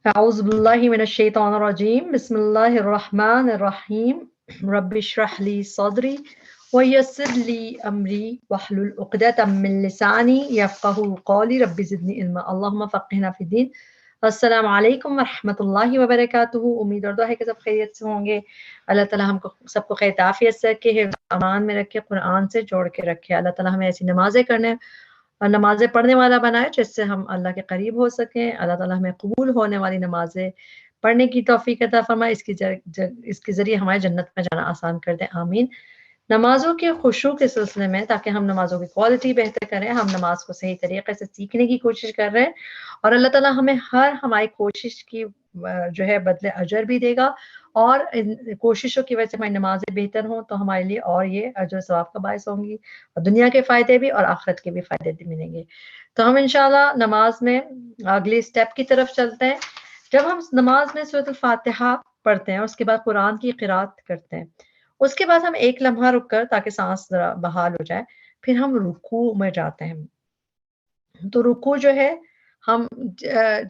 أعوذ بالله من الشيطان الرجيم بسم الله الرحمن الرحيم رب اشرح لي صدري ويسر لي أمري واحلل عقدة من لساني يفقهوا قولي رب زدني علما اللهم فقهنا في الدين السلام علیکم ورحمۃ اللہ وبرکاتہ. امید اور دعا ہے کہ سب خیریت سے ہوں گے. اللہ تعالیٰ ہم کو سب کو خیر عافیت سے رکھے، حفظ امان میں رکھے، قرآن سے جوڑ کے رکھے. اللہ تعالیٰ ہمیں ایسی نمازیں کرنے اور نمازیں پڑھنے والا بنائے جس سے ہم اللہ کے قریب ہو سکیں. اللہ تعالیٰ ہمیں قبول ہونے والی نمازیں پڑھنے کی توفیق عطا فرمائے. اس کے ذریعے ہمارے جنت میں جانا آسان کر دیں، آمین. نمازوں کے خشوع کے سلسلے میں، تاکہ ہم نمازوں کی کوالٹی بہتر کریں، ہم نماز کو صحیح طریقے سے سیکھنے کی کوشش کر رہے ہیں، اور اللہ تعالیٰ ہمیں ہر ہماری کوشش کی جو ہے بدلے اجر بھی دے گا، اور ان کوششوں کی وجہ سے ہماری نمازیں بہتر ہوں تو ہمارے لیے اور یہ اجر ثواب کا باعث ہوں گی، اور دنیا کے فائدے بھی اور آخرت کے بھی فائدے بھی ملیں گے. تو ہم انشاءاللہ نماز میں اگلی سٹیپ کی طرف چلتے ہیں. جب ہم نماز میں سورۃ الفاتحہ پڑھتے ہیں اور اس کے بعد قرآن کی قرات کرتے ہیں، اس کے بعد ہم ایک لمحہ رک کر تاکہ سانس ذرا بحال ہو جائے، پھر ہم رکوع میں جاتے ہیں. تو رکوع جو ہے، ہم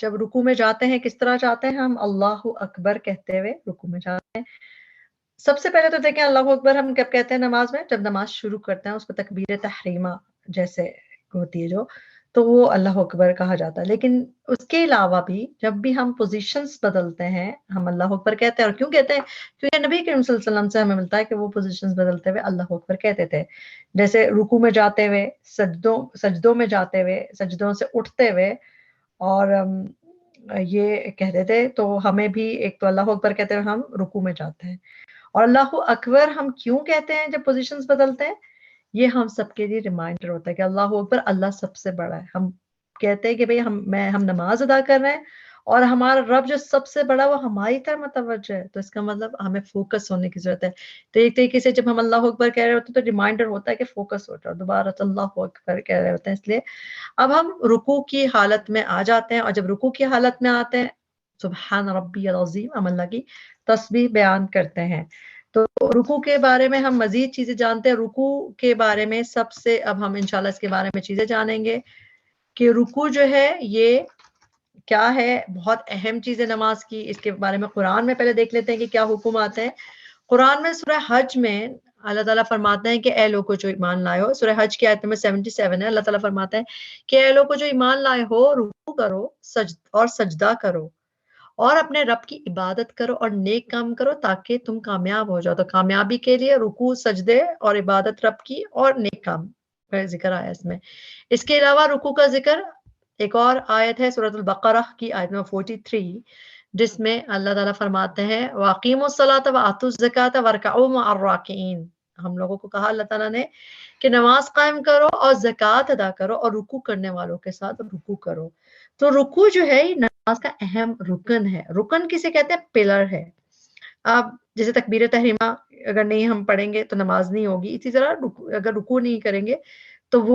جب رکوع میں جاتے ہیں کس طرح جاتے ہیں؟ ہم اللہ اکبر کہتے ہوئے رکوع میں جاتے ہیں. سب سے پہلے تو دیکھیں اللہ اکبر ہم کب کہتے ہیں نماز میں؟ جب نماز شروع کرتے ہیں، اس کو تکبیر تحریمہ جیسے ہوتی ہے جو، تو وہ اللہ اکبر کہا جاتا ہے. لیکن اس کے علاوہ بھی جب بھی ہم پوزیشنز بدلتے ہیں ہم اللہ اکبر کہتے ہیں. اور کیوں کہتے ہیں؟ کیونکہ نبی کریم صلی اللہ علیہ وسلم سے ہمیں ملتا ہے کہ وہ پوزیشنز بدلتے ہوئے اللہ اکبر کہتے تھے. جیسے رکوع میں جاتے ہوئے، سجدوں میں جاتے ہوئے، سجدوں سے اٹھتے ہوئے، اور یہ کہتے تھے. تو ہمیں بھی ایک تو اللہ اکبر کہتے ہوئے ہم رکوع میں جاتے ہیں. اور اللہ اکبر ہم کیوں کہتے ہیں جب پوزیشنز بدلتے ہیں؟ یہ ہم سب کے لیے ریمائنڈر ہوتا ہے کہ اللہ اکبر، اللہ سب سے بڑا ہے. ہم کہتے ہیں کہ بھئی ہم نماز ادا کر رہے ہیں اور ہمارا رب جو سب سے بڑا وہ ہماری طرف متوجہ ہے، تو اس کا مطلب ہمیں فوکس ہونے کی ضرورت ہے. تو ایک طریقے سے جب ہم اللہ اکبر کہہ رہے ہوتے ہیں تو ریمائنڈر ہوتا ہے کہ فوکس ہو جاؤ، دوبارہ اللہ اکبر کہہ رہے ہوتے ہیں. اس لیے اب ہم رکوع کی حالت میں آ جاتے ہیں، اور جب رکوع کی حالت میں آتے ہیں سبحان ربی العظیم، ہم اللہ کی تسبیح بیان کرتے ہیں. تو رکوع کے بارے میں ہم مزید چیزیں جانتے ہیں. رکوع کے بارے میں سب سے اب ہم انشاءاللہ اس کے بارے میں چیزیں جانیں گے کہ رکوع جو ہے یہ کیا ہے. بہت اہم چیز ہے نماز کی. اس کے بارے میں قرآن میں پہلے دیکھ لیتے ہیں کہ کیا حکم آتے ہیں. قرآن میں سورہ حج میں اللہ تعالیٰ فرماتے ہیں کہ اے لوگو جو ایمان لائے ہو، سورہ حج کی آیت نمبر 77 ہے. اللہ تعالیٰ فرماتے ہیں کہ اے لوگو جو ایمان لائے ہو، رکوع کرو اور سجدہ کرو اور اپنے رب کی عبادت کرو اور نیک کام کرو تاکہ تم کامیاب ہو جاؤ. تو کامیابی کے لیے رکوع، سجدے اور عبادت رب کی اور نیک کام کا ذکر آیا اس میں. اس کے علاوہ رکوع کا ذکر ایک اور آیت ہے سورۃ البقرہ کی آیت نمبر 43، جس میں اللہ تعالیٰ فرماتے ہیں وَأَقِیمُوا الصَّلَاةَ وَآتُوا الزَّکَاةَ وَارْکَعُوا مَعَ الرَّاکِعِینَ. ہم لوگوں کو کہا اللہ تعالیٰ نے کہ نماز قائم کرو اور زکوٰۃ ادا کرو اور رکوع کرنے والوں کے ساتھ رکوع کرو. تو رکوع جو ہے یہ نماز کا اہم رکن ہے. رکن کسے کہتے ہیں؟ پلر ہے. اب جیسے تکبیر تحریمہ اگر نہیں ہم پڑھیں گے تو نماز نہیں ہوگی، اسی طرح اگر رکوع نہیں کریں گے تو وہ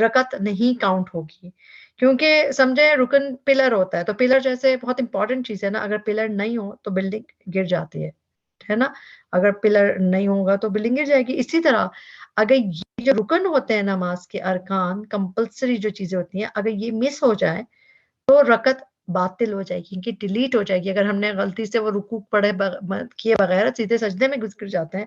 رکعت نہیں کاؤنٹ ہوگی. کیونکہ سمجھے رکن پلر ہوتا ہے، تو پلر جیسے بہت امپورٹنٹ چیز ہے نا. اگر پلر نہیں ہو تو بلڈنگ گر جاتی ہے نا. اگر پلر نہیں ہوگا تو بلڈنگ گر جائے گی. اسی طرح اگر یہ جو رکن ہوتے ہیں نماز کے ارکان، کمپلسری جو چیزیں ہوتی ہیں، اگر یہ مس ہو جائے تو رکعت باطل ہو جائے گی، ان کی ڈیلیٹ ہو جائے گی. اگر ہم نے غلطی سے وہ رکوع پڑھے کیے بغیر سیدھے سجدے میں گھس جاتے ہیں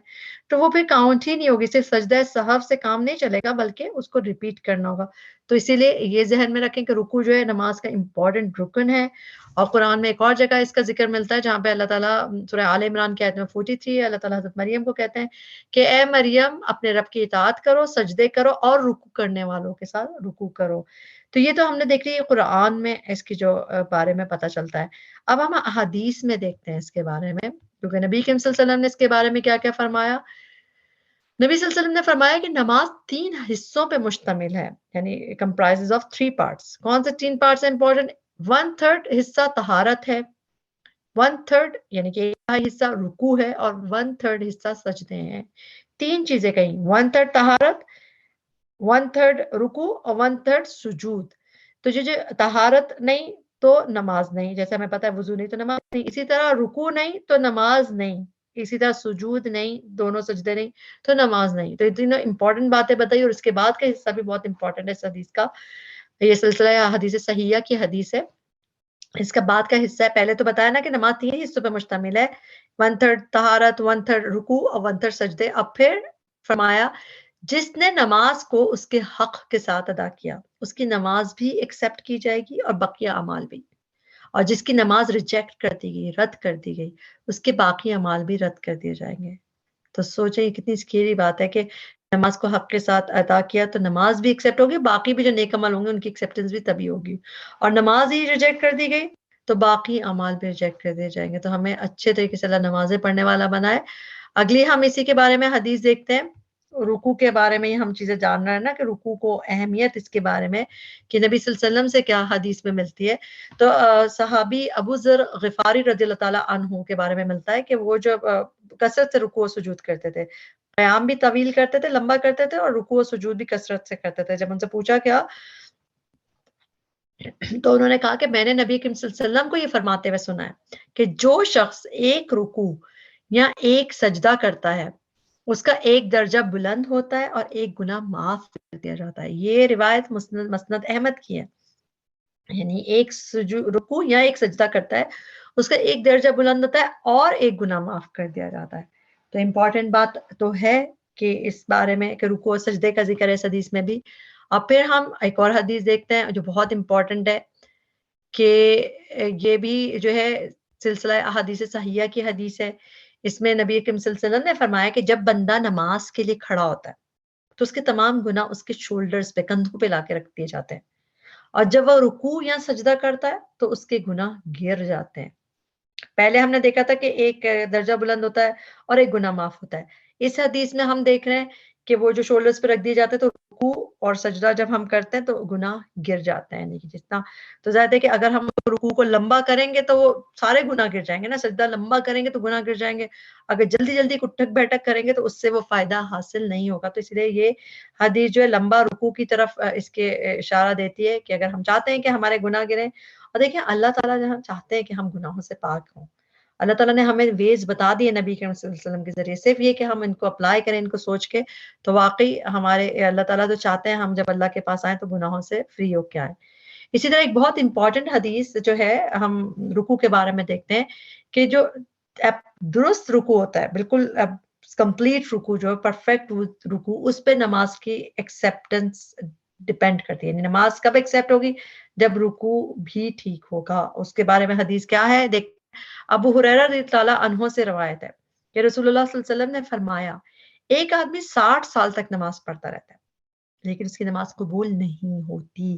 تو وہ پھر کاؤنٹ ہی نہیں ہوگی. صرف سجدہ سہو سے کام نہیں چلے گا بلکہ اس کو ریپیٹ کرنا ہوگا. تو اسی لیے یہ ذہن میں رکھیں کہ رکوع جو ہے نماز کا امپورٹنٹ رکن ہے. اور قرآن میں ایک اور جگہ اس کا ذکر ملتا ہے جہاں پہ اللہ تعالیٰ سورہ آل عمران کی آیت میں 43 اللہ تعالیٰ حضرت مریم کو کہتے ہیں کہ اے مریم اپنے رب کی اطاعت کرو، سجدے کرو اور رکوع کرنے والوں کے ساتھ رکوع کرو. تو یہ تو ہم نے دیکھ لی قرآن میں اس کی جو بارے میں پتہ چلتا ہے. اب ہم احادیث میں دیکھتے ہیں اس کے بارے میں، کیونکہ نبی کریم صلی اللہ علیہ وسلم نے اس کے بارے میں کیا کیا فرمایا. نبی صلی اللہ علیہ وسلم نے فرمایا کہ نماز 3 حصوں پہ مشتمل ہے، یعنی کمپرائزز آف 3 پارٹس. کون سے 3 پارٹس ہیں امپورٹنٹ؟ 1/3 حصہ طہارت ہے، 1/3 یعنی کہ ایک حصہ رکوع ہے، اور 1/3 حصہ سجدے ہیں. 3 چیزیں کہیں، 1/3 طہارت، 1/3 رکوع اور 1/3 سجود. تو جو طہارت نہیں تو نماز نہیں، جیسے ہمیں پتہ ہے وضو نہیں تو نماز نہیں، اسی طرح رکوع نہیں تو نماز نہیں، اسی طرح سجود نہیں، دونوں سجدے نہیں تو نماز نہیں. تو یہ تینوں امپورٹنٹ باتیں بتائی، اور اس کے بعد کا حصہ بھی بہت امپورٹنٹ ہے اس حدیث کا. یہ سلسلہ حدیث صحیحہ کی حدیث ہے اس کا بعد کا حصہ ہے. پہلے تو بتایا نا کہ نماز 3 حصوں پہ مشتمل ہے, 1/3 طہارت, 1/3 رکوع اور 1/3 سجدے. اب پھر فرمایا جس نے نماز کو اس کے حق کے ساتھ ادا کیا اس کی نماز بھی ایکسیپٹ کی جائے گی اور بقیہ اعمال بھی, اور جس کی نماز ریجیکٹ کر دی گئی, رد کر دی گئی, اس کے باقی اعمال بھی رد کر دیے جائیں گے. تو سوچیں یہ کتنی سکیری بات ہے کہ نماز کو حق کے ساتھ ادا کیا تو نماز بھی ایکسیپٹ ہوگی, باقی بھی جو نیک عمل ہوں گے ان کی ایکسیپٹنس بھی تبھی ہوگی, اور نماز ہی ریجیکٹ کر دی گئی تو باقی اعمال بھی ریجیکٹ کر دیے جائیں گے. تو ہمیں اچھے طریقے سے اللہ نمازیں پڑھنے والا بنائے. اگلی ہم اسی کے بارے میں حدیث دیکھتے ہیں, رکوع کے بارے میں ہم چیزیں جان رہے ہیں نا کہ رکوع کو اہمیت اس کے بارے میں کہ نبی صلی اللہ علیہ وسلم سے کیا حدیث میں ملتی ہے. تو صحابی ابو ذر غفاری رضی اللہ تعالیٰ عنہ کے بارے میں ملتا ہے کہ وہ جب کثرت سے رکوع و سجود کرتے تھے, قیام بھی طویل کرتے تھے, لمبا کرتے تھے, اور رکوع و سجود بھی کثرت سے کرتے تھے. جب ان سے پوچھا کیا تو انہوں نے کہا کہ میں نے نبی کریم صلی اللہ علیہ وسلم کو یہ فرماتے ہوئے سنا ہے کہ جو شخص ایک رکوع یا ایک سجدہ کرتا ہے اس کا ایک درجہ بلند ہوتا ہے اور ایک گناہ معاف کر دیا جاتا ہے. یہ روایت مسند احمد کی ہے, یعنی ایک رکوع یا ایک سجدہ کرتا ہے اس کا ایک درجہ بلند ہوتا ہے اور ایک گناہ معاف کر دیا جاتا ہے. تو امپورٹنٹ بات تو ہے کہ اس بارے میں کہ رکوع اور سجدے کا ذکر ہے اس حدیث میں بھی. اب پھر ہم ایک اور حدیث دیکھتے ہیں جو بہت امپورٹنٹ ہے کہ یہ بھی جو ہے سلسلہ احادیث صحیحہ کی حدیث ہے. اس میں نبی کریم صلی اللہ علیہ وسلم نے فرمایا کہ جب بندہ نماز کے لیے کھڑا ہوتا ہے تو اس کے تمام گناہ اس کے شولڈرز پہ, کندھوں پہ لا کے رکھ دیے جاتے ہیں, اور جب وہ رکوع یا سجدہ کرتا ہے تو اس کے گناہ گر جاتے ہیں. پہلے ہم نے دیکھا تھا کہ ایک درجہ بلند ہوتا ہے اور ایک گناہ معاف ہوتا ہے. اس حدیث میں ہم دیکھ رہے ہیں کہ وہ جو شولڈرز پہ رکھ دیے جاتے ہیں تو رکوع اور سجدہ جب ہم کرتے ہیں تو گناہ گر جاتے ہیں, یعنی کہ جتنا تو ظاہر ہے کہ اگر ہم رکوع کو لمبا کریں گے تو وہ سارے گناہ گر جائیں گے نا, سجدہ لمبا کریں گے تو گناہ گر جائیں گے, اگر جلدی جلدی اٹھک بیٹھک کریں گے تو اس سے وہ فائدہ حاصل نہیں ہوگا. تو اس لیے یہ حدیث جو ہے لمبا رکوع کی طرف اس کے اشارہ دیتی ہے کہ اگر ہم چاہتے ہیں کہ ہمارے گناہ گریں, اور دیکھیں اللہ تعالیٰ جہاں چاہتے ہیں کہ ہم گناہوں سے پاک ہوں, اللہ تعالیٰ نے ہمیں ویز بتا دیے نبی کریم صلی اللہ علیہ وسلم کے ذریعے, صرف یہ کہ ہم ان کو اپلائی کریں, ان کو سوچ کے, تو واقعی ہمارے اللہ تعالیٰ تو چاہتے ہیں ہم جب اللہ کے پاس آئیں تو گناہوں سے فری ہو کے آئیں. اسی طرح ایک بہت امپورٹنٹ حدیث جو ہے ہم رکوع کے بارے میں دیکھتے ہیں کہ جو درست رکوع ہوتا ہے, بالکل کمپلیٹ رکوع جو پرفیکٹ رکوع, اس پہ نماز کی ایکسیپٹنس ڈیپینڈ کرتی ہے. یعنی نماز کب ایکسیپٹ ہوگی, جب رکوع بھی ٹھیک ہوگا. اس کے بارے میں حدیث کیا ہے دیکھ, ابو ہریرہ رضی اللہ عنہ سے روایت ہے کہ رسول اللہ صلی اللہ علیہ وسلم نے فرمایا ایک آدمی 60 سال تک نماز پڑھتا رہتا ہے لیکن اس کی نماز قبول نہیں ہوتی.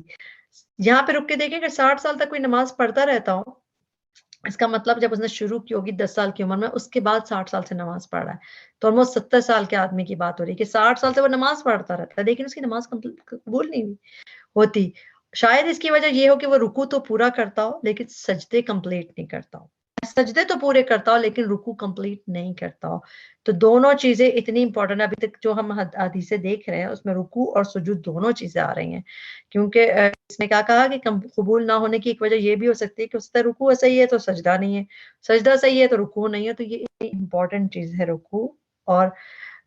یہاں پہ رک کے دیکھیں کہ 60 سال تک کوئی نماز پڑھتا رہتا ہو, اس کا مطلب جب اس نے شروع کی ہوگی 10 سال کی عمر میں, اس کے بعد 60 سال سے نماز پڑھ رہا ہے, تو آلموسٹ 70 سال کے آدمی کی بات ہو رہی ہے کہ 60 سال سے وہ نماز پڑھتا رہتا ہے لیکن اس کی نماز قبول نہیں ہوتی. شاید اس کی وجہ یہ ہو کہ وہ رکوع تو پورا کرتا ہو لیکن سجدے کمپلیٹ نہیں کرتا ہو, سجدے تو پورے کرتا ہو لیکن رکوع کمپلیٹ نہیں کرتا ہو. تو دونوں چیزیں اتنی امپورٹنٹ, ابھی تک جو ہم حدیثیں دیکھ رہے ہیں اس میں رکوع اور سجود دونوں چیزیں آ رہی ہیں, کیونکہ اس میں کیا کہا کہ قبول نہ ہونے کی ایک وجہ یہ بھی ہو سکتی ہے کہ اس کا رکوع صحیح ہے تو سجدہ نہیں ہے, سجدہ صحیح ہے تو رکوع نہیں ہے. تو یہ امپورٹنٹ چیز ہے رکوع, اور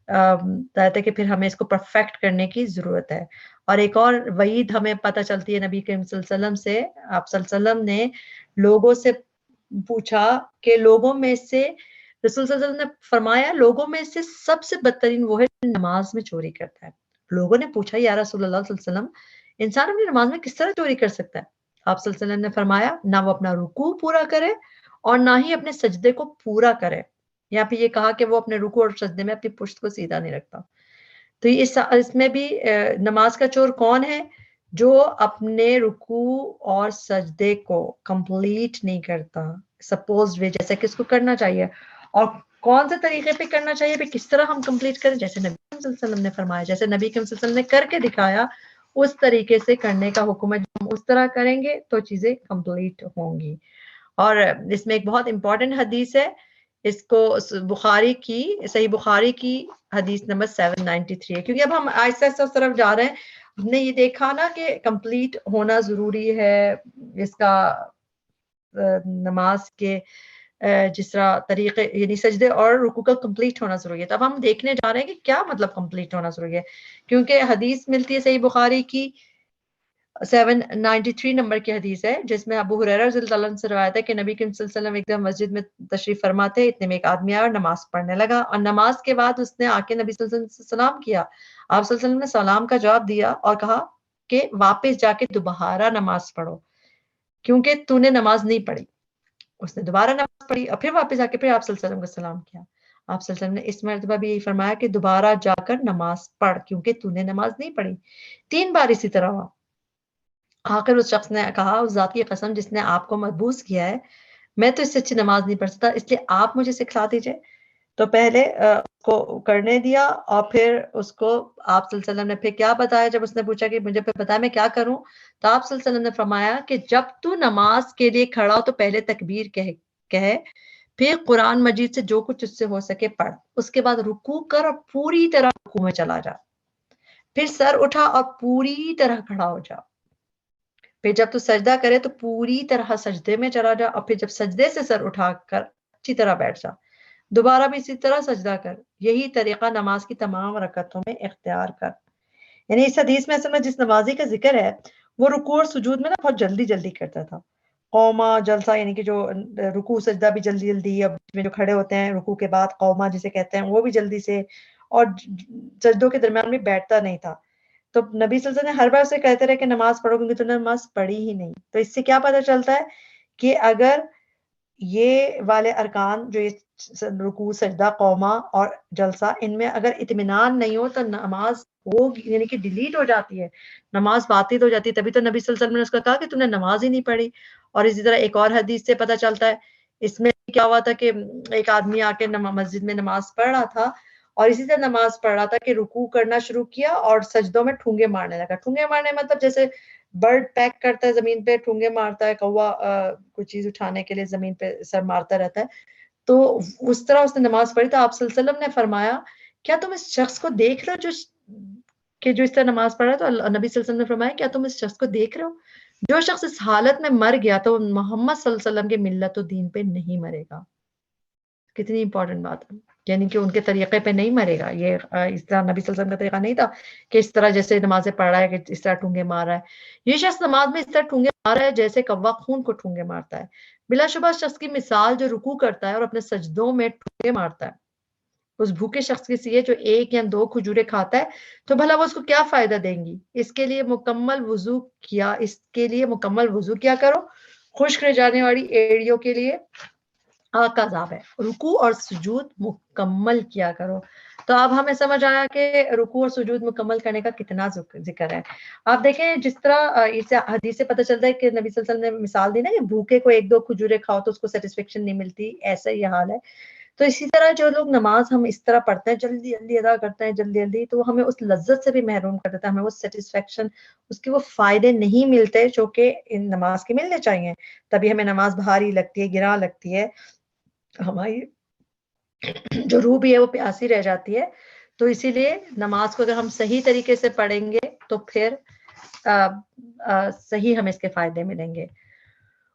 کہتے کہ پھر ہمیں اس کو پرفیکٹ کرنے کی ضرورت ہے. اور ایک اور وعید ہمیں پتہ چلتی ہے نبی کریم صلی اللہ علیہ وسلم سے, آپ صلی اللہ علیہ وسلم نے لوگوں سے پوچھا کہ لوگوں میں سے, رسول صلی اللہ علیہ وسلم نے فرمایا لوگوں میں سے سب سے بدترین وہ ہے جو نماز میں چوری کرتا ہے. لوگوں نے پوچھا یا رسول اللہ صلی اللہ علیہ وسلم انسان اپنی نماز میں کس طرح چوری کر سکتا ہے؟ آپ صلی اللہ علیہ وسلم نے فرمایا نہ وہ اپنا رکوع پورا کرے اور نہ ہی اپنے سجدے کو پورا کرے. یا پھر یہ کہا کہ وہ اپنے رکوع اور سجدے میں اپنی پشت کو سیدھا نہیں رکھتا. تو اس میں بھی نماز کا چور کون ہے؟ جو اپنے رکوع اور سجدے کو کمپلیٹ نہیں کرتا سپوز وے, جیسے کہ اس کو کرنا چاہیے, اور کون سے طریقے پہ کرنا چاہیے, پہ کس طرح ہم کمپلیٹ کریں, جیسے نبی صلی اللہ علیہ وسلم نے فرمایا, جیسے نبی صلی اللہ علیہ وسلم نے کر کے دکھایا اس طریقے سے کرنے کا حکم ہے. جب ہم اس طرح کریں گے تو چیزیں کمپلیٹ ہوں گی. اور اس میں ایک بہت امپورٹنٹ حدیث ہے, اس کو بخاری کی, صحیح بخاری کی حدیث نمبر 793 ہے, کیونکہ اب ہم آہستہ آہستہ اس طرف جا رہے ہیں. ہم نے یہ دیکھا نا کہ کمپلیٹ ہونا ضروری ہے اس کا, نماز کے جس طرح طریقے, یعنی سجدے اور رکوع کا کمپلیٹ ہونا ضروری ہے. تو اب ہم دیکھنے جا رہے ہیں کہ کیا مطلب کمپلیٹ ہونا ضروری ہے, کیونکہ حدیث ملتی ہے صحیح بخاری کی 793 نمبر کی حدیث ہے جس میں ابو ہریرہ رضی اللہ عنہ سے روایت ہے کہ نبی کریم صلی اللہ علیہ وسلم ایک دم مسجد میں تشریف فرما تھے، اتنے میں ایک آدمی آیا اور نماز پڑھنے لگا، اور نماز کے بعد اس نے آ کے نبی صلی اللہ علیہ وسلم سے سلام کیا۔ آپ صلی اللہ علیہ وسلم نے سلام کا جواب دیا اور کہا کہ واپس جا کے دوبارہ نماز پڑھو کیونکہ تو نے نماز نہیں پڑھی۔ اس نے دوبارہ نماز پڑھی اور پھر واپس آ کے پھر آپ صلی اللہ علیہ وسلم کو سلام کیا۔ آپ صلی اللہ علیہ وسلم نے اس مرتبہ بھی یہی فرمایا کہ دوبارہ جا کر نماز پڑھ کیونکہ تو نے نماز نہیں پڑھی۔ 3 بار اسی طرح ہوا۔ آخر اس شخص نے کہا اس ذات کی قسم جس نے آپ کو محبوس کیا ہے، میں تو اس سے اچھی نماز نہیں پڑھ سکتا، اس لیے آپ مجھے سکھلا دیجئے۔ تو پہلے اس کو کرنے دیا اور پھر اس کو آپ صلی اللہ علیہ وسلم نے پھر کیا بتایا جب اس نے پوچھا کہ مجھے پھر بتایا میں کیا کروں، تو آپ صلی اللہ علیہ وسلم نے فرمایا کہ جب تو نماز کے لیے کھڑا ہو تو پہلے تکبیر کہے، پھر قرآن مجید سے جو کچھ اس سے ہو سکے پڑھ، اس کے بعد رکوع کر اور پوری طرح رکوع میں چلا جا، پھر سر اٹھا اور پوری طرح کھڑا ہو جا، پھر جب تو سجدہ کرے تو پوری طرح سجدے میں چلا جا، اور پھر جب سجدے سے سر اٹھا کر اچھی طرح بیٹھ جا، دوبارہ بھی اسی طرح سجدہ کر، یہی طریقہ نماز کی تمام رکعتوں میں اختیار کر۔ یعنی اس حدیث میں اصل میں جس نمازی کا ذکر ہے وہ رکوع اور سجود میں نا بہت جلدی جلدی کرتا تھا، قوما جلسہ یعنی کہ جو رکوع سجدہ بھی جلدی جلدی، اب میں جو کھڑے ہوتے ہیں رکوع کے بعد قوما جسے کہتے ہیں وہ بھی جلدی سے، اور سجدوں کے درمیان میں بیٹھتا نہیں تھا۔ تو نبی صلی اللہ علیہ وسلم نے ہر بار اسے کہتے رہے کہ نماز پڑھو کیونکہ تو نے نماز پڑھی ہی نہیں۔ تو اس سے کیا پتہ چلتا ہے کہ اگر یہ والے ارکان جو یہ رکوع سجدہ قوما اور جلسہ ان میں اگر اطمینان نہیں ہو تو نماز وہ یعنی کہ ڈیلیٹ ہو جاتی ہے، نماز باطل ہو جاتی ہے۔ تبھی تو نبی صلی اللہ علیہ وسلم نے اس کو کہا کہ تم نے نماز ہی نہیں پڑھی۔ اور اسی طرح ایک اور حدیث سے پتہ چلتا ہے، اس میں کیا ہوا تھا کہ ایک آدمی آ کے مسجد میں نماز پڑھ رہا تھا اور اسی طرح نماز پڑھ رہا تھا کہ رکوع کرنا شروع کیا اور سجدوں میں ٹھونگے مارنے لگا۔ ٹھونگے مارنے مطلب جیسے برڈ پیک کرتا ہے زمین پہ، ٹھونگے مارتا ہے، کوا کوئی چیز اٹھانے کے لیے زمین پہ سر مارتا رہتا ہے، تو اس طرح اس نے نماز پڑھی۔ تو آپ صلی اللہ علیہ وسلم نے فرمایا کیا تم اس شخص کو دیکھ رہے ہو جو اس طرح نماز پڑھ رہا ہے؟ تو نبی صلی اللہ علیہ وسلم نے فرمایا کیا تم اس شخص کو دیکھ رہے ہو؟ جو شخص اس حالت میں مر گیا تو محمد صلی اللہ علیہ وسلم کے ملت و دین پہ نہیں مرے گا۔ کتنی امپورٹنٹ بات ہے، یعنی کہ ان کے طریقے پہ نہیں مرے گا۔ یہ اس طرح نبی صلی اللہ علیہ وسلم کا طریقہ نہیں تھا کہ اس طرح جیسے نمازیں پڑھ رہا ہے کہ اس طرح ٹھونگے مار رہا ہے۔ یہ شخص نماز میں اس طرح ٹھونگے مار رہا ہے جیسے کوا خون کو ٹھونگے مارتا ہے۔ بلا شبہ شخص کی مثال جو رکوع کرتا ہے اور اپنے سجدوں میں ٹھونگے مارتا ہے اس بھوکے شخص کی سی ہے جو 1 یا 2 کھجوریں کھاتا ہے، تو بھلا وہ اس کو کیا فائدہ دیں گی؟ اس کے لیے مکمل وضو کیا کرو، خشک رہ جانے والی ایڑیوں کے لیے آگ کا عذاب ہے، رکوع اور سجود مکمل کیا کرو۔ تو اب ہمیں سمجھ آیا کہ رکوع اور سجود مکمل کرنے کا کتنا ذکر ہے۔ آپ دیکھیں جس طرح اس حدیث سے پتہ چلتا ہے کہ نبی صلی اللہ علیہ وسلم نے مثال دی نا کہ بھوکے کو 1-2 کھجوریں کھاؤ تو اس کو سیٹسفیکشن نہیں ملتی، ایسا ہی حال ہے۔ تو اسی طرح جو لوگ نماز ہم اس طرح پڑھتے ہیں جلدی جلدی ادا کرتے ہیں جلدی جلدی، تو ہمیں اس لذت سے بھی محروم کر دیتا ہے، ہمیں وہ سیٹسفیکشن، اس کے وہ فائدے نہیں ملتے جو کہ ان نماز کے ملنے چاہیے۔ تبھی ہمیں نماز بھاری لگتی ہے، گراں لگتی ہے، ہماری جو روح بھی ہے وہ پیاسی رہ جاتی ہے۔ تو اسی لیے نماز کو اگر ہم صحیح طریقے سے پڑھیں گے تو پھر صحیح ہمیں اس کے فائدے ملیں گے۔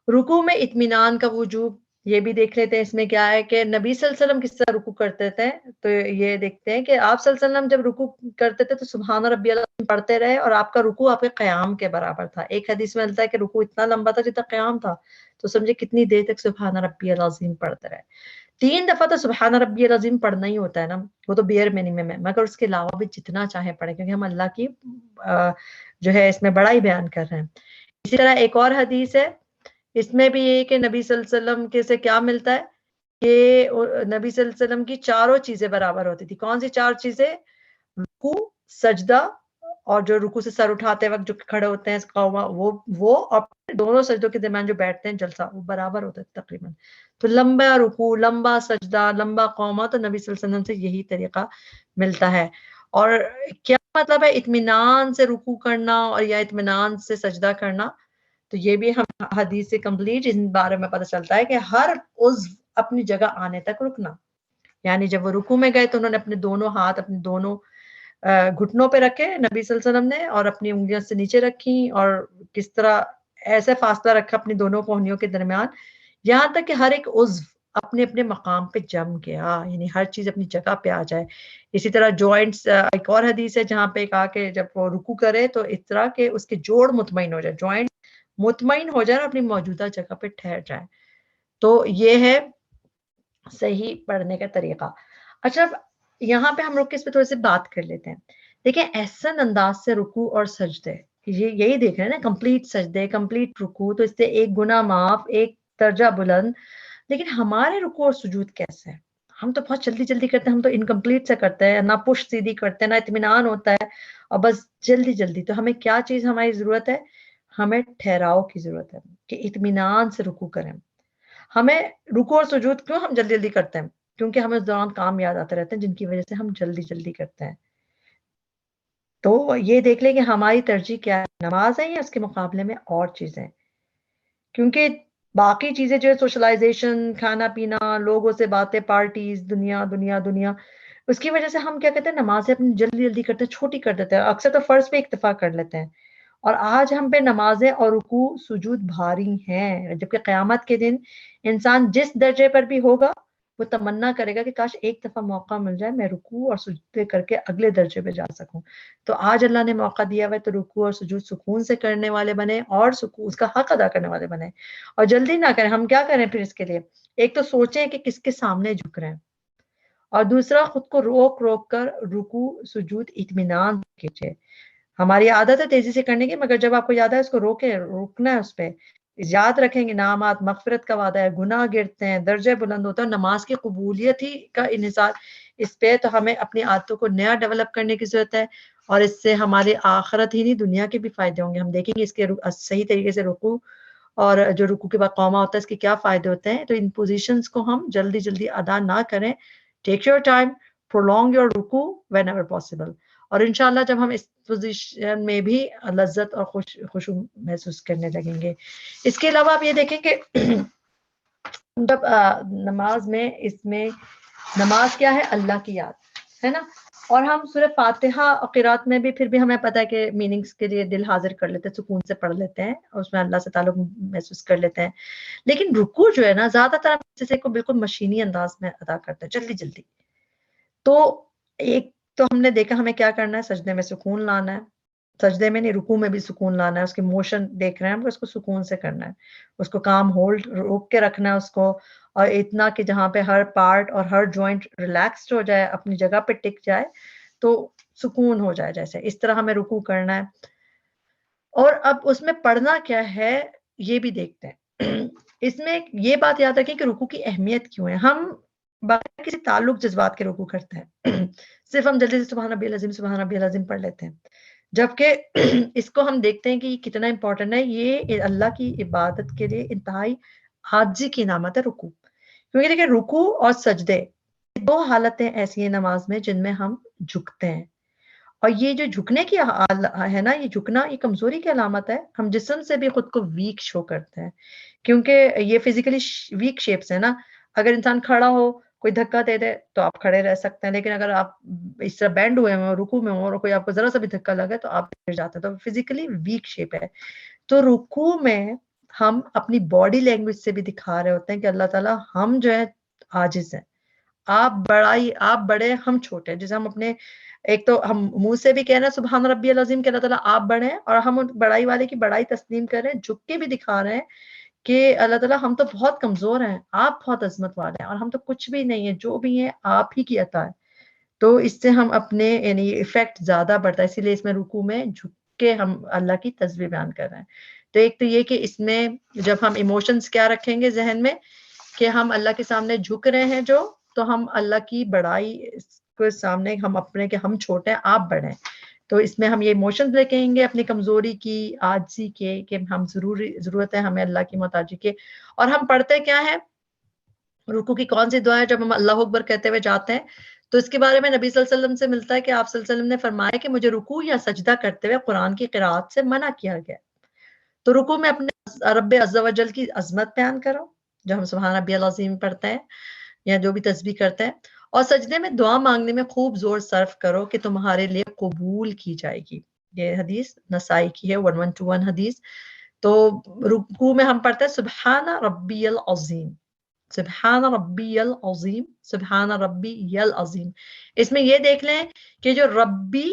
رکوع میں اطمینان کا وجوب یہ بھی دیکھ لیتے ہیں، اس میں کیا ہے کہ نبی صلی اللہ علیہ وسلم کس طرح رکوع کرتے تھے۔ تو یہ دیکھتے ہیں کہ آپ صلی اللہ علیہ وسلم جب رکوع کرتے تھے تو سبحان ربی العظیم پڑھتے رہے اور آپ کا رکوع آپ کے قیام کے برابر تھا۔ ایک حدیث میں ملتا ہے کہ رکوع اتنا لمبا تھا جتنا قیام تھا، تو سمجھے کتنی دیر تک سبحان ربی العظیم پڑھتے رہے۔ 3 دفعہ تو سبحان ربی العظیم پڑھنا ہی ہوتا ہے نا، وہ تو بیئر منیمم ہے، مگر اس کے علاوہ بھی جتنا چاہیں پڑھیں کیونکہ ہم اللہ کی جو ہے اس میں بڑا ہی بیان کر رہے ہیں۔ اسی طرح ایک اور حدیث ہے، اس میں بھی یہ کہ نبی صلی اللہ علیہ وسلم کے سے کیا ملتا ہے کہ نبی صلی اللہ علیہ وسلم کی چاروں چیزیں برابر ہوتی تھی۔ کون سی 4 چیزیں؟ رکوع، سجدہ، اور جو رکوع سے سر اٹھاتے وقت جو کھڑے ہوتے ہیں قوما وہ اور دونوں سجدوں کے درمیان جو بیٹھتے ہیں جلسہ، وہ برابر ہوتا ہے تقریباً۔ تو لمبا رکوع، لمبا سجدہ، لمبا قوما، تو نبی صلی اللہ علیہ وسلم سے یہی طریقہ ملتا ہے۔ اور کیا مطلب ہے اطمینان سے رکوع کرنا اور یا اطمینان سے سجدہ کرنا؟ تو یہ بھی ہم حدیث سے کمپلیٹ اس بارے میں پتہ چلتا ہے کہ ہر عضو اپنی جگہ آنے تک رکنا، یعنی جب وہ رکوع میں گئے تو انہوں نے اپنے دونوں ہاتھ اپنے دونوں گھٹنوں پہ رکھے نبی صلی اللہ علیہ وسلم نے، اور اپنی انگلیاں سے نیچے رکھی اور کس طرح ایسے فاصلہ رکھا اپنی دونوں کوہنیوں کے درمیان، یہاں تک کہ ہر ایک عضو اپنے اپنے مقام پہ جم گیا، یعنی ہر چیز اپنی جگہ پہ آ جائے. اسی طرح جوائنٹس، ایک اور حدیث ہے جہاں پہ کہا کہ جب وہ رکوع کرے تو اس طرح کہ اس کے جوڑ مطمئن ہو جائے، جوائنٹ مطمئن ہو جائے اور اپنی موجودہ جگہ پہ ٹھہر جائے. تو یہ ہے صحیح پڑھنے کا طریقہ. اچھا یہاں پہ ہم لوگ اس پہ تھوڑی سی بات کر لیتے ہیں. دیکھیں احسن انداز سے رکوع اور سجدے، یہی دیکھ رہے ہیں نا، کمپلیٹ سجدے، کمپلیٹ رکوع، تو اس سے ایک گناہ معاف، ایک درجہ بلند. لیکن ہمارے رکوع اور سجود کیسے ہیں؟ ہم تو بہت جلدی جلدی کرتے ہیں، ہم تو انکمپلیٹ سے کرتے ہیں، نہ پش سیدھی کرتے ہیں، نہ اطمینان ہوتا ہے، اور بس جلدی جلدی. تو ہمیں کیا چیز ہماری ضرورت ہے؟ ہمیں ٹھہراؤ کی ضرورت ہے کہ اطمینان سے رکوع کریں. ہمیں رکوع اور سجود کیوں ہم جلدی جلدی کرتے ہیں؟ کیونکہ ہمیں اس دوران کام یاد آتے رہتے ہیں جن کی وجہ سے ہم جلدی جلدی کرتے ہیں. تو یہ دیکھ لیں کہ ہماری ترجیح کیا ہے، نماز ہے یا اس کے مقابلے میں اور چیزیں. کیونکہ باقی چیزیں جو ہے سوشلائزیشن، کھانا پینا، لوگوں سے باتیں، پارٹیز، دنیا دنیا دنیا، اس کی وجہ سے ہم کیا کہتے ہیں، نمازیں اپنی جلدی جلدی کرتے ہیں، چھوٹی کر دیتے ہیں، اکثر تو فرض پہ اکتفا کر لیتے ہیں. اور آج ہم پہ نمازیں اور رکوع سجود بھاری ہیں، جبکہ قیامت کے دن انسان جس درجے پر بھی ہوگا وہ تمنا کرے گا کہ کاش ایک دفعہ موقع مل جائے میں رکوع اور سجدے کر کے اگلے درجے پہ جا سکوں. تو آج اللہ نے موقع دیا ہوا ہے تو رکوع اور سجود سکون سے کرنے والے بنے اور سکون اس کا حق ادا کرنے والے بنے، اور جلدی نہ کریں. ہم کیا کریں پھر اس کے لیے؟ ایک تو سوچیں کہ کس کے سامنے جھک رہے ہیں، اور دوسرا خود کو روک روک کر رکوع سجود اطمینان کیجیے. ہماری عادت ہے تیزی سے کرنے کی، مگر جب آپ کو یاد ہے اس کو روکیں، روکنا ہے، اس پہ یاد رکھیں گے انعامات مغفرت کا وعدہ ہے، گناہ گرتے ہیں، درجے بلند ہوتا ہے، نماز کی قبولیت ہی کا انحصار اس پہ. تو ہمیں اپنی عادتوں کو نیا ڈیولپ کرنے کی ضرورت ہے، اور اس سے ہماری آخرت ہی نہیں دنیا کے بھی فائدے ہوں گے. ہم دیکھیں گے اس کے صحیح طریقے سے رکوع اور جو رکوع کے بعد قوما ہوتا ہے اس کے کیا فائدے ہوتے ہیں. تو ان پوزیشنز کو ہم جلدی جلدی ادا نہ کریں. Take your time, prolong your رکوع whenever possible. اور انشاءاللہ جب ہم اس پوزیشن میں بھی لذت اور خوشی محسوس کرنے لگیں گے. اس کے علاوہ آپ یہ دیکھیں کہ جب نماز میں اس میں نماز کیا ہے؟ اللہ کی یاد ہے نا. اور ہم سورہ فاتحہ اور قرات میں بھی پھر بھی ہمیں پتہ ہے کہ میننگز کے لیے دل حاضر کر لیتے ہیں، سکون سے پڑھ لیتے ہیں اور اس میں اللہ سے تعلق محسوس کر لیتے ہیں. لیکن رکوع جو ہے نا زیادہ تر جیسے کو بالکل مشینی انداز میں ادا کرتے ہیں، جلدی جلدی. تو ایک تو ہم نے دیکھا ہمیں کیا کرنا ہے، سجدے میں سکون لانا ہے، سجدے میں نہیں رکوع میں بھی سکون لانا ہے. اس کی موشن دیکھ رہے ہیں ہم، اس کو سکون سے کرنا ہے، اس کو کام ہولڈ روک کے رکھنا ہے اس کو، اور اتنا کہ جہاں پہ ہر پارٹ اور ہر جوائنٹ ریلیکسڈ ہو جائے، اپنی جگہ پہ ٹک جائے، تو سکون ہو جائے. جیسے اس طرح ہمیں رکوع کرنا ہے. اور اب اس میں پڑھنا کیا ہے یہ بھی دیکھتے ہیں. اس میں یہ بات یاد رکھیں کہ رکوع کی اہمیت کیوں ہے. ہم بغیر کسی تعلق جذبات کے رکوع کرتے ہیں، صرف ہم جلدی سے سبحان ربی العظیم سبحان ربی العظیم پڑھ لیتے ہیں، جبکہ اس کو ہم دیکھتے ہیں کہ یہ کتنا امپورٹنٹ ہے. یہ اللہ کی عبادت کے لیے انتہائی عاجزی کی علامت ہے رکوع. کیونکہ دیکھیں رکوع اور سجدے دو حالتیں ایسی ہیں نماز میں جن میں ہم جھکتے ہیں. اور یہ جو جھکنے کی ہے نا، یہ جھکنا یہ کمزوری کی علامت ہے. ہم جسم سے بھی خود کو ویک شو کرتے ہیں، کیونکہ یہ فزیکلی ویک شیپس ہے نا. اگر انسان کھڑا ہو، کوئی دھکا دے دے تو آپ کھڑے رہ سکتے ہیں، لیکن اگر آپ اس طرح بینڈ ہوئے ہیں رکوع میں اور کوئی آپ کو ذرا سا بھی دھکا لگے تو آپ گر جاتے ہیں. تو فزیکلی ویک شیپ ہے. تو رکوع میں ہم اپنی باڈی لینگویج سے بھی دکھا رہے ہوتے ہیں کہ اللہ تعالیٰ ہم جو ہے عاجز ہیں، آپ بڑے ہم چھوٹے ہیں. جیسے ہم اپنے ایک تو ہم منہ سے بھی کہنا سبحان ربی العظیم کہ اللہ تعالیٰ آپ بڑے ہیں، اور ہم بڑائی والے کی بڑائی تسلیم کر رہے ہیں، جھک کے بھی دکھا رہے ہیں کہ اللہ تعالیٰ ہم تو بہت کمزور ہیں، آپ بہت عظمت والے ہیں، اور ہم تو کچھ بھی نہیں ہیں، جو بھی ہیں آپ ہی کی عطا ہے. تو اس سے ہم اپنے یعنی افیکٹ زیادہ بڑھتا ہے. اسی لیے اس میں رکوع میں جھک کے ہم اللہ کی تسبیح بیان کر رہے ہیں. تو ایک تو یہ کہ اس میں جب ہم ایموشنز کیا رکھیں گے ذہن میں کہ ہم اللہ کے سامنے جھک رہے ہیں، جو تو ہم اللہ کی بڑائی کے سامنے ہم اپنے کہ ہم چھوٹے ہیں آپ بڑے ہیں. تو اس میں ہم یہ ایموشنز لکھیں گے اپنی کمزوری کی، عاجزی کے، کہ ہم ضرورت ہے ہمیں اللہ کی محتاجی کے. اور ہم پڑھتے کیا ہے، رکوع کی کون سی دعا ہے جب ہم اللہ اکبر کہتے ہوئے جاتے ہیں؟ تو اس کے بارے میں نبی صلی اللہ علیہ وسلم سے ملتا ہے کہ آپ صلی اللہ علیہ وسلم نے فرمایا کہ مجھے رکوع یا سجدہ کرتے ہوئے قرآن کی قرات سے منع کیا گیا. تو رکوع میں اپنے رب عز و جل کی عظمت بیان کرو جو ہم سبحان ربی العظیم پڑھتے ہیں یا جو بھی تسبیح کرتے ہیں، اور سجدے میں دعا مانگنے میں خوب زور صرف کرو کہ تمہارے لیے قبول کی جائے گی. یہ حدیث نسائی کی ہے، 1121 حدیث. تو رکوع میں ہم پڑھتے ہیں سبحان ربی العظیم، سبحان ربی العظیم، سبحان ربی العظیم. اس میں یہ دیکھ لیں کہ جو ربی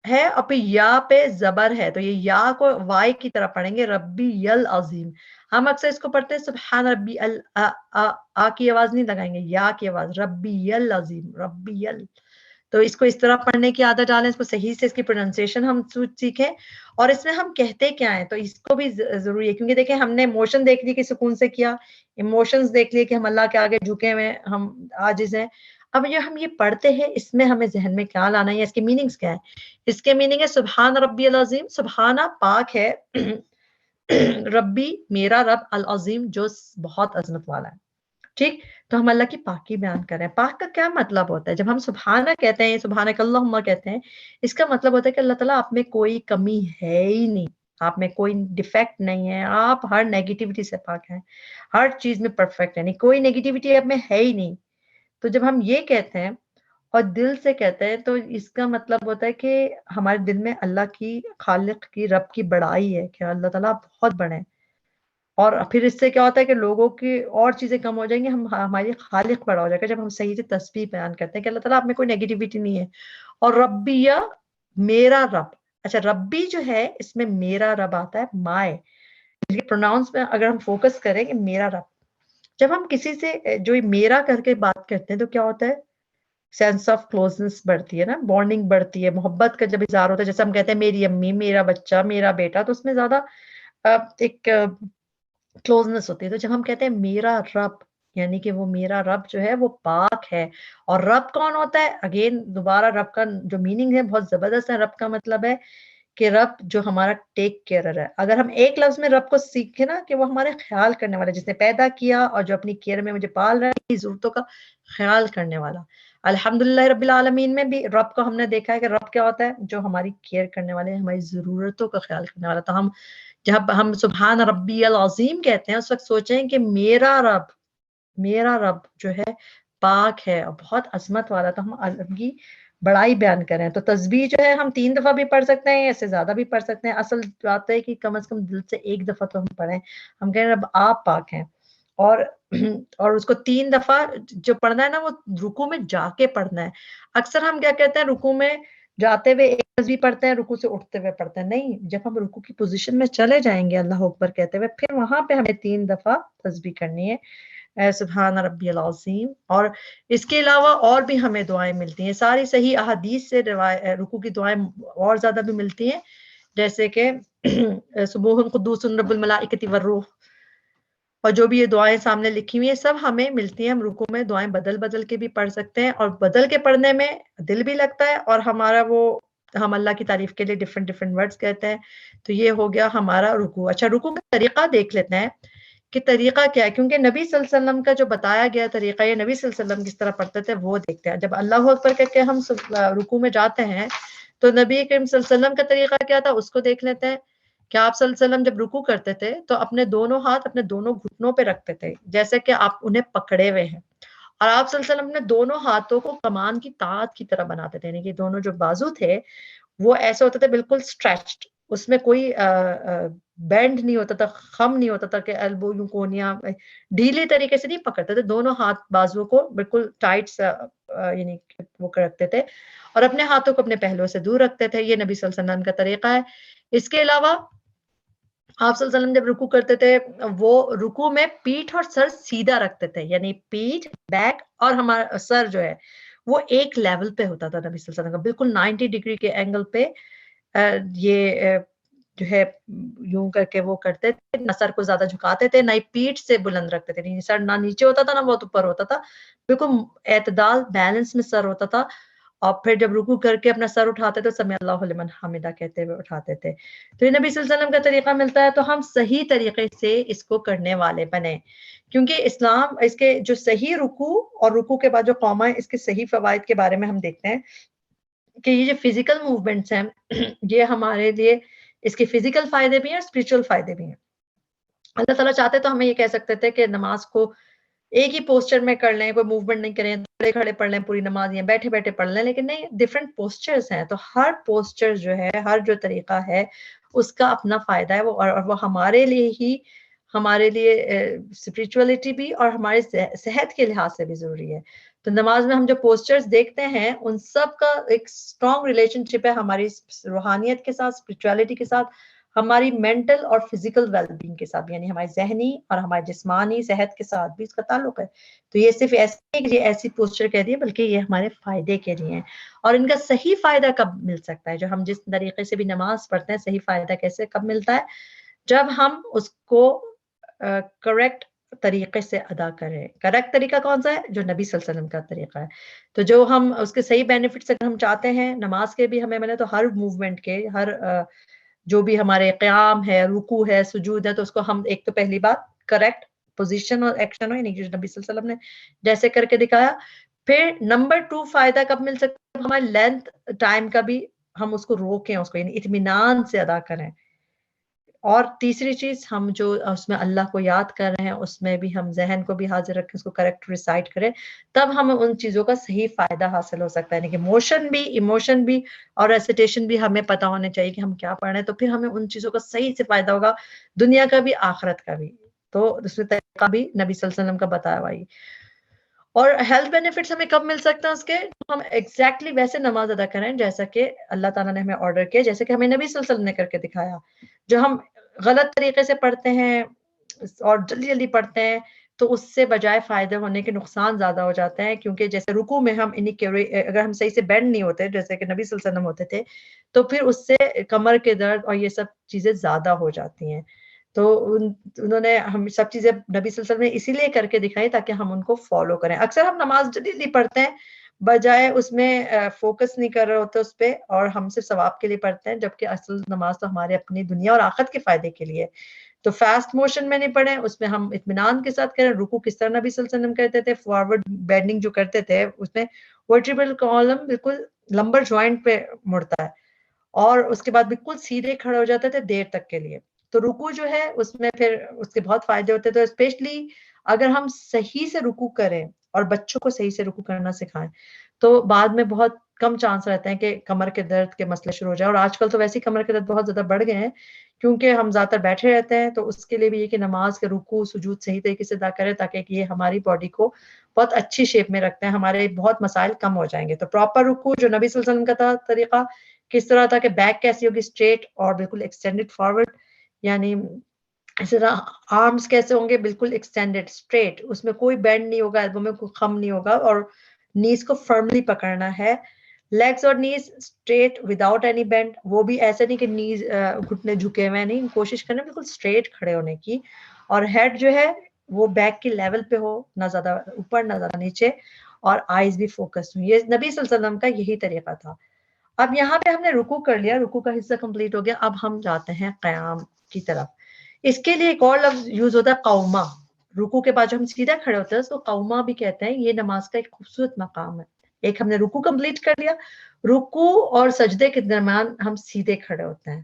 ہے اور پھر یا پہ زبر ہے تو یہ یا کو وائی کی طرح پڑھیں گے، ربی العظیم. ہم اکثر اس کو پڑھتے ہیں سبحان ربی آ کی آواز نہیں لگائیں گے، یا کی آواز، ربی العظیم، ربی ال. تو اس کو اس طرح پڑھنے کی عادت ڈالیں، اس کو صحیح سے اس کی پروننسیشن ہم سیکھیں. اور اس میں ہم کہتے کیا ہیں تو اس کو بھی ضروری ہے، کیونکہ دیکھیں ہم نے موشن دیکھ لی کہ سکون سے کیا، ایموشنز دیکھ لیے کہ ہم اللہ کے آگے جھکے ہوئے، ہم عاجز ہیں. اب جو ہم یہ پڑھتے ہیں اس میں ہمیں ذہن میں کیا لانا ہے، اس کے میننگز کیا ہے؟ اس کے میننگ ہے سبحان ربی العظیم، سبحانہ پاک ہے، ربی میرا رب، العظیم جو بہت عظمت والا ہے. ٹھیک، تو ہم اللہ کی پاکی بیان کر رہے ہیں. پاک کا کیا مطلب ہوتا ہے؟ جب ہم سبحانہ کہتے ہیں، سبحانک اللہم کہتے ہیں، اس کا مطلب ہوتا ہے کہ اللہ تعالیٰ آپ میں کوئی کمی ہے ہی نہیں، آپ میں کوئی ڈیفیکٹ نہیں ہے، آپ ہر نیگیٹیوٹی سے پاک ہیں، ہر چیز میں پرفیکٹ ہے، نہیں کوئی نیگیٹیوٹی آپ میں ہے ہی نہیں. تو جب ہم یہ کہتے ہیں اور دل سے کہتے ہیں تو اس کا مطلب ہوتا ہے کہ ہمارے دل میں اللہ کی، خالق کی، رب کی بڑائی ہے کہ اللہ تعالیٰ بہت بڑے ہیں. اور پھر اس سے کیا ہوتا ہے کہ لوگوں کی اور چیزیں کم ہو جائیں گی، ہماری خالق بڑا ہو جائے گا جب ہم صحیح سے تسبیح بیان کرتے ہیں کہ اللہ تعالیٰ آپ میں کوئی نیگیٹیوٹی نہیں ہے. اور ربیہ میرا رب، اچھا ربی جو ہے اس میں میرا رب آتا ہے، مائے پروناؤنس میں اگر ہم فوکس کریں کہ میرا رب. جب ہم کسی سے جو میرا کر کے بات کرتے ہیں تو کیا ہوتا ہے؟ سینس آف کلوزنس بڑھتی ہے نا، بانڈنگ بڑھتی ہے، محبت کا جب اظہار ہوتا ہے. جیسے ہم کہتے ہیں میری امی، میرا بچہ، میرا بیٹا، تو اس میں زیادہ ایک کلوزنس ہوتی ہے. تو جب ہم کہتے ہیں میرا رب، یعنی کہ وہ میرا رب جو ہے وہ پاک ہے. اور رب کون ہوتا ہے؟ اگین دوبارہ رب کا جو میننگ ہے بہت زبردست ہے. رب کا مطلب ہے کہ رب جو ہمارا ٹیک کیئرر ہے. اگر ہم ایک لفظ میں رب کو سیکھیں نا کہ وہ ہمارے خیال کرنے والا، جس نے پیدا کیا اور جو اپنی کیئر میں مجھے پال رہا ہے، ضرورتوں کا خیال کرنے والا. الحمدللہ رب العالمین میں بھی رب کو ہم نے دیکھا ہے کہ رب کیا ہوتا ہے؟ جو ہماری کیئر کرنے والے، ہماری ضرورتوں کا خیال کرنے والا. تو ہم جب ہم سبحان ربی العظیم کہتے ہیں اس وقت سوچیں کہ میرا رب جو ہے پاک ہے اور بہت عظمت والا. تو ہم اللہ کی بڑائی بیان کریں. تو تسبیح جو ہے ہم 3 دفعہ بھی پڑھ سکتے ہیں، اس سے زیادہ بھی پڑھ سکتے ہیں. اصل بات ہے کہ کم از کم دل سے 1 دفعہ تو ہم پڑھیں. ہم کہیں رب آپ پاک ہیں، اور اس کو 3 دفعہ جو پڑھنا ہے نا وہ رکوع میں جا کے پڑھنا ہے. اکثر ہم کیا کہتے ہیں رکوع میں جاتے ہوئے ایک تسبیح پڑھتے ہیں، رکوع سے اٹھتے ہوئے پڑھتے ہیں. نہیں، جب ہم رکوع کی پوزیشن میں چلے جائیں گے اللہ اکبر کہتے ہوئے، پھر وہاں پہ ہمیں 3 دفعہ تسبیح کرنی ہے، سبحان ربی العظیم. اور اس کے علاوہ اور بھی ہمیں دعائیں ملتی ہیں، ساری صحیح احادیث سے رکوع کی دعائیں اور زیادہ بھی ملتی ہیں، جیسے کہ سبوح قدوس رب الملائکۃ والروح، اور جو بھی یہ دعائیں سامنے لکھی ہوئی ہیں سب ہمیں ملتی ہیں. ہم رکوع میں دعائیں بدل کے بھی پڑھ سکتے ہیں، اور بدل کے پڑھنے میں دل بھی لگتا ہے اور ہمارا ہم اللہ کی تعریف کے لیے ڈیفرنٹ ورڈز کہتے ہیں. تو یہ ہو گیا ہمارا رکوع. اچھا رکوع کا طریقہ دیکھ لیتے ہیں کہ طریقہ کیا ہے، کیونکہ نبی صلی اللہ علیہ وسلم کا جو بتایا گیا طریقہ، یہ نبی صلی اللہ علیہ وسلم کس طرح پڑھتے تھے وہ دیکھتے ہیں. جب اللہ اکبر کہہ کے ہم رکوع میں جاتے ہیں تو نبی کریم صلی اللہ علیہ وسلم کا طریقہ کیا تھا اس کو دیکھ لیتے ہیں. کہ آپ صلی اللہ علیہ وسلم جب رکوع کرتے تھے تو اپنے دونوں ہاتھ اپنے دونوں گھٹنوں پہ رکھتے تھے، جیسے کہ آپ انہیں پکڑے ہوئے ہیں، اور آپ صلی اللہ علیہ وسلم نے دونوں ہاتھوں کو کمان کی تاج کی طرح بناتے تھے. یعنی کہ دونوں جو بازو تھے وہ ایسے ہوتے تھے بالکل اسٹریچڈ، اس میں کوئی بینڈ نہیں ہوتا تھا، خم نہیں ہوتا تھا کہ ایلبو یوں کونیاں ڈھیلی طریقے سے نہیں پکڑتے تھے. دونوں ہاتھ بازو کو بالکل ٹائٹ یعنی وہ رکھتے تھے، اور اپنے ہاتھوں کو اپنے پہلوؤں سے دور رکھتے تھے. یہ نبی صلی اللہ علیہ وسلم کا طریقہ ہے. اس کے علاوہ آپ صلی اللہ علیہ وسلم جب رکوع کرتے تھے وہ رکوع میں پیٹھ اور سر سیدھا رکھتے تھے، یعنی پیٹھ، بیک اور ہمارا سر جو ہے وہ ایک لیول پہ ہوتا تھا نبی صلی اللہ علیہ وسلم کا، بالکل 90 ڈگری کے اینگل پہ. یہ جو ہے یوں کر کے وہ کرتے تھے، نہ سر کو زیادہ جھکاتے تھے، نہ ہی پیٹھ سے بلند رکھتے تھے. سر نہ نیچے ہوتا تھا نہ بہت اوپر ہوتا تھا، بالکل اعتدال بیلنس میں سر ہوتا تھا. اور پھر جب رکوع کر کے اپنا سر اٹھاتے تھے سمع اللہ لمن حمدہ کہتے ہوئے اٹھاتے تھے. تو یہ نبی صلی اللہ علیہ وسلم کا طریقہ ملتا ہے. تو ہم صحیح طریقے سے اس کو کرنے والے بنیں، کیونکہ اسلام اس کے جو صحیح رکوع اور رکوع کے بعد جو قومہ ہے اس کے صحیح فوائد کے بارے میں ہم دیکھتے ہیں کہ یہ جو فزیکل موومنٹس ہیں یہ ہمارے لیے اس کے فزیکل فائدے بھی ہیں، اسپرچل فائدے بھی ہیں. اللہ تعالیٰ چاہتے تو ہمیں یہ کہہ سکتے تھے کہ نماز کو ایک ہی پوسچر میں کر لیں، کوئی موومنٹ نہیں کریں، کھڑے کھڑے پڑھ لیں پوری نماز، یا بیٹھے بیٹھے پڑھ لیں، لیکن نہیں، ڈفرینٹ پوسچرز ہیں. تو ہر پوسچر جو ہے، ہر جو طریقہ ہے اس کا اپنا فائدہ ہے، اور وہ ہمارے لیے ہی ہمارے لیے اسپریچولیٹی بھی اور ہمارے صحت کے لحاظ سے بھی ضروری ہے. تو نماز میں ہم جو پوسچرز دیکھتے ہیں ان سب کا ایک اسٹرانگ ریلیشن شپ ہے ہماری روحانیت کے ساتھ، اسپریچولیٹی کے ساتھ، ہماری مینٹل اور فزیکل ویل بینگ کے ساتھ، یعنی ہماری ذہنی اور ہماری جسمانی صحت کے ساتھ بھی اس کا تعلق ہے. تو یہ صرف ایسی پوسچر کہہ دیے، بلکہ یہ ہمارے فائدے کے لیے ہیں. اور ان کا صحیح فائدہ کب مل سکتا ہے؟ جو ہم جس طریقے سے بھی نماز پڑھتے ہیں، صحیح فائدہ کیسے کب ملتا ہے؟ جب ہم اس کو کریکٹ طریقے سے ادا کریں. کریکٹ طریقہ کون سا ہے؟ جو نبی صلی اللہ علیہ وسلم کا طریقہ ہے. تو جو ہم اس کے صحیح بینیفٹس اگر ہم چاہتے ہیں نماز کے بھی، میں نے تو ہر موومنٹ کے، ہر جو بھی ہمارے قیام ہے، رکوع ہے، سجود ہے، تو اس کو ہم ایک تو پہلی بات کریکٹ پوزیشن اور ایکشن ہو، یعنی جو نبی صلی اللہ علیہ وسلم نے جیسے کر کے دکھایا. پھر نمبر 2 فائدہ کب مل سکتا ہے؟ ہمارے لینتھ ٹائم کا بھی ہم اس کو روکیں، اس کو یعنی اطمینان سے ادا کریں. اور تیسری چیز، ہم جو اس میں اللہ کو یاد کر رہے ہیں اس میں بھی ہم ذہن کو بھی حاضر رکھیں، اس کو کریکٹ ریسائٹ کریں، تب ہمیں ان چیزوں کا صحیح فائدہ حاصل ہو سکتا ہے. یعنی کہ موشن بھی، ایموشن بھی اور ریسیٹیشن بھی ہمیں پتہ ہونے چاہیے کہ ہم کیا پڑھ رہے ہیں، تو پھر ہمیں ان چیزوں کا صحیح سے فائدہ ہوگا، دنیا کا بھی آخرت کا بھی. تو اس میں طریقہ بھی نبی صلی اللہ علیہ وسلم کا بتایا ہوا. اور ہیلتھ بینیفٹس ہمیں کب مل سکتا ہے اس کے؟ ہم ایگزیکٹلی ویسے نماز ادا کریں جیسا کہ اللہ تعالیٰ نے ہمیں آرڈر کیا، جیسے کہ ہمیں نبی صلی اللہ علیہ وسلم نے کر کے دکھایا. جو ہم غلط طریقے سے پڑھتے ہیں اور جلدی جلدی پڑھتے ہیں تو اس سے بجائے فائدے ہونے کے نقصان زیادہ ہو جاتے ہیں. کیونکہ جیسے رکوع میں ہم اگر ہم صحیح سے بینڈ نہیں ہوتے جیسے کہ نبی صلی اللہ علیہ وسلم ہوتے تھے، تو پھر اس سے کمر کے درد اور یہ سب چیزیں زیادہ ہو جاتی ہیں. تو انہوں نے ہم سب چیزیں نبی صلی اللہ علیہ وسلم نے اسی لیے کر کے دکھائی تاکہ ہم ان کو فالو کریں. اکثر ہم نماز جلدی پڑھتے ہیں بجائے اس میں فوکس نہیں کر رہے ہوتے اس پہ، اور ہم صرف ثواب کے لیے پڑھتے ہیں، جبکہ اصل نماز تو ہمارے اپنی دنیا اور آخرت کے فائدے کے لیے. تو فاسٹ موشن میں نہیں پڑھیں، اس میں ہم اطمینان کے ساتھ کریں. رکوع کس طرح نبی صلی اللہ علیہ وسلم کرتے تھے، فارورڈ بینڈنگ جو کرتے تھے، اس میں ورٹیبل کالم بالکل لمبر جوائنٹ پہ مڑتا ہے، اور اس کے بعد بالکل سیدھے کھڑے ہو جاتے تھے دیر تک کے لیے. تو رکوع جو ہے اس میں پھر اس کے بہت فائدے ہوتے ہیں. تو اسپیشلی اگر ہم صحیح سے رکوع کریں اور بچوں کو صحیح سے رکوع کرنا سکھائیں تو بعد میں بہت کم چانس رہتے ہیں کہ کمر کے درد کے مسئلے شروع ہو جائے. اور آج کل تو ویسے کمر کے درد بہت زیادہ بڑھ گئے ہیں کیونکہ ہم زیادہ تر بیٹھے رہتے ہیں. تو اس کے لیے بھی یہ کہ نماز کے رکوع سجود صحیح طریقے سے ادا کریں تاکہ یہ ہماری باڈی کو بہت اچھی شیپ میں رکھتے ہیں، ہمارے بہت مسائل کم ہو جائیں گے. تو پراپر رکوع جو نبی صلی اللہ علیہ وسلم کا تھا طریقہ کس طرح تھا کہ بیک کیسی ہوگی، اسٹریٹ اور بالکل ایکسٹینڈڈ فارورڈ، یعنی اسی طرح آرمز کیسے ہوں گے، بالکل ایکسٹینڈڈ اسٹریٹ، اس میں کوئی بینڈ نہیں ہوگا، ایلبو میں کوئی خم نہیں ہوگا، اور نیز کو فرملی پکڑنا ہے. لیگز اور نیز اسٹریٹ وداؤٹ اینی بینڈ، وہ بھی ایسے نہیں کہ نیز گھٹنے جھکے ہوئے نہیں، کوشش کرنا بالکل اسٹریٹ کھڑے ہونے کی. اور ہیڈ جو ہے وہ بیک کی لیول پہ ہو، نہ زیادہ اوپر نہ زیادہ نیچے، اور آئیز بھی فوکس ہوں. یہ نبی صلی اللہ علیہ وسلم کا یہی طریقہ تھا. اب یہاں پہ ہم نے رکوع کر لیا، رکوع کا حصہ کمپلیٹ ہو گیا. اب ہم جاتے ہیں قیام کی طرف. اس کے لیے ایک اور لفظ یوز ہوتا ہے قومہ. رکوع کے بعد جو ہم سیدھا کھڑے ہوتے ہیں اس کو قومہ بھی کہتے ہیں. یہ نماز کا ایک خوبصورت مقام ہے. ایک ہم نے رکوع کمپلیٹ کر لیا، رکوع اور سجدے کے درمیان ہم سیدھے کھڑے ہوتے ہیں.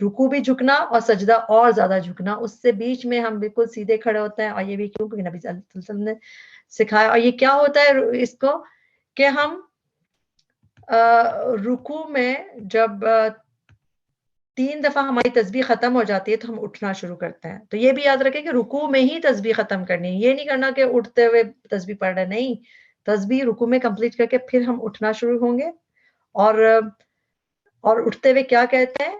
رکوع بھی جھکنا اور سجدہ اور زیادہ جھکنا، اس سے بیچ میں ہم بالکل سیدھے کھڑے ہوتے ہیں. اور یہ بھی کیوں؟ کیونکہ نبی صلی اللہ علیہ وسلم نے سکھایا. اور یہ کیا ہوتا ہے اس کو کہ ہم رکوع میں جب 3 دفعہ ہماری تسبیح ختم ہو جاتی ہے تو ہم اٹھنا شروع کرتے ہیں. تو یہ بھی یاد رکھیں کہ رکوع میں ہی تسبیح ختم کرنی ہے. یہ نہیں کرنا کہ اٹھتے ہوئے تسبیح پڑھ رہے، نہیں، تسبیح رکوع میں کمپلیٹ کر کے پھر ہم اٹھنا شروع ہوں گے. اور اٹھتے ہوئے کیا کہتے ہیں؟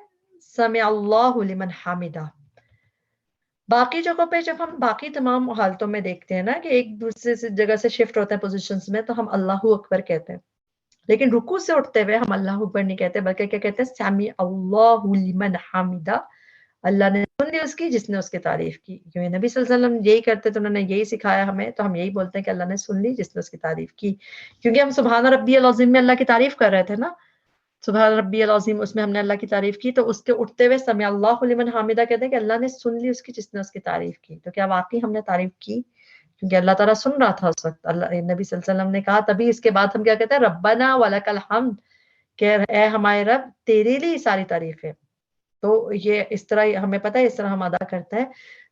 سمع اللہ لمن حمدہ. باقی جگہوں پہ جب ہم باقی تمام حالتوں میں دیکھتے ہیں نا کہ ایک دوسرے سے جگہ سے شفٹ ہوتے ہیں پوزیشنز میں، تو ہم اللہ اکبر کہتے ہیں. لیکن رکوع سے اٹھتے ہوئے ہم اللہ اکبر نہیں کہتے، بلکہ کیا کہتے ہیں؟ سمع اللہ لمن حمدہ. اللہ نے سن لی اس کی جس نے اس کی تعریف کی. کیونکہ نبی صلی اللہ علیہ وسلم یہی کرتے تو انہوں نے یہی سکھایا ہمیں، تو ہم یہی بولتے ہیں کہ اللہ نے سن لی جس نے اس کی تعریف کی. کیونکہ ہم سبحان ربی العظیم میں اللہ کی تعریف کر رہے تھے نا، سبحان ربی العظیم، اس میں ہم نے اللہ کی تعریف کی. تو اس کے اٹھتے ہوئے سمع اللہ لمن حمدہ کہتے ہیں کہ اللہ نے سن لی اس کی جس نے اس کی تعریف کی. تو کیا واقعی ہم نے تعریف کی؟ کیونکہ اللہ تعالیٰ سن رہا تھا اس وقت. اللہ نبی صلی اللہ علیہ وسلم نے کہا تبھی اس کے بعد ہم کیا کہتے ہیں؟ ربنا ولک الحمد، کہ اے ہمارے رب تیرے لیے ساری تعریف ہے. تو یہ اس طرح ہمیں پتہ ہے، اس طرح ہم ادا کرتے ہیں.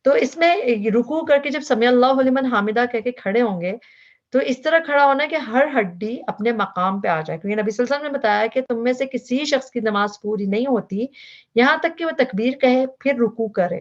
تو اس میں رکوع کر کے جب سمع اللہ لمن حمدہ کہہ کے کھڑے ہوں گے تو اس طرح کھڑا ہونا ہے کہ ہر ہڈی اپنے مقام پہ آ جائے. کیونکہ نبی صلی اللہ علیہ وسلم نے بتایا کہ تم میں سے کسی شخص کی نماز پوری نہیں ہوتی یہاں تک کہ وہ تکبیر کہے پھر رکوع کرے.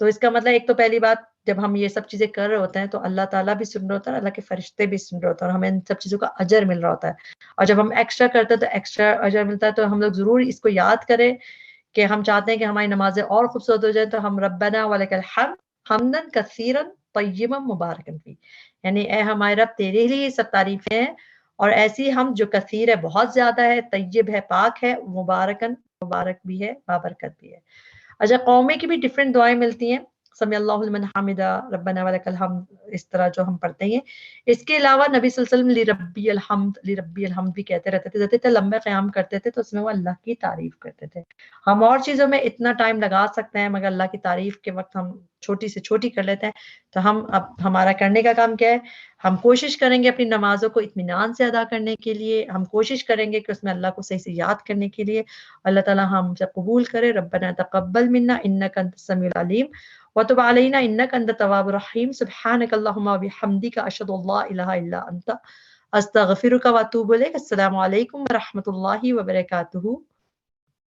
تو اس کا مطلب ایک تو پہلی بات جب ہم یہ سب چیزیں کر رہے ہوتے ہیں تو اللہ تعالیٰ بھی سن رہا ہوتا ہے، اللہ کے فرشتے بھی سن رہے ہوتے ہیں، اور ہمیں ان سب چیزوں کا اجر مل رہا ہوتا ہے. اور جب ہم ایکسٹرا کرتے ہیں تو ایکسٹرا اجر ملتا ہے. تو ہم لوگ ضرور اس کو یاد کریں کہ ہم چاہتے ہیں کہ ہماری نمازیں اور خوبصورت ہو جائیں. تو ہم ربنا ولک الحمد حمدن کثیرا طیبا مبارکن فی، یعنی اے ہمارے رب تیرے لیے سب تعریفیں ہیں، اور ایسی ہم جو کثیر ہے، بہت زیادہ ہے، طیب ہے، پاک ہے، مبارکن مبارک بھی ہے، بابرکت بھی ہے. اچھا، قومیں کی بھی ڈفرینٹ دعائیں ملتی ہیں، سمی اللہ لمن حمدہ، ربنا ولک الحمد، اس طرح جو ہم پڑھتے ہیں. اس کے علاوہ نبی صلی اللہ علیہ وسلم لربی الحمد، لربی الحمد بھی کہتے رہتے تھے. جتنے لمبے قیام کرتے تھے تو اس میں وہ اللہ کی تعریف کرتے تھے. ہم اور چیزوں میں اتنا ٹائم لگا سکتے ہیں، مگر اللہ کی تعریف کے وقت ہم چھوٹی سے چھوٹی کر لیتے ہیں. تو ہم اب ہمارا کرنے کا کام کیا ہے؟ ہم کوشش کریں گے اپنی نمازوں کو اطمینان سے ادا کرنے کے لیے. ہم کوشش کریں گے کہ اس میں اللہ کو صحیح سے یاد کرنے کے لیے. اللہ تعالیٰ ہم سے قبول کرے. ربنا تقبل منا انک انت السمیع العلیم وتب علینا انک انت التواب الرحیم. سبحانک اللہم وبحمدک اشہد ان لا الہ الا انت استغفرک واتوب الیک. السلام علیکم ورحمۃ اللہ وبرکاتہ.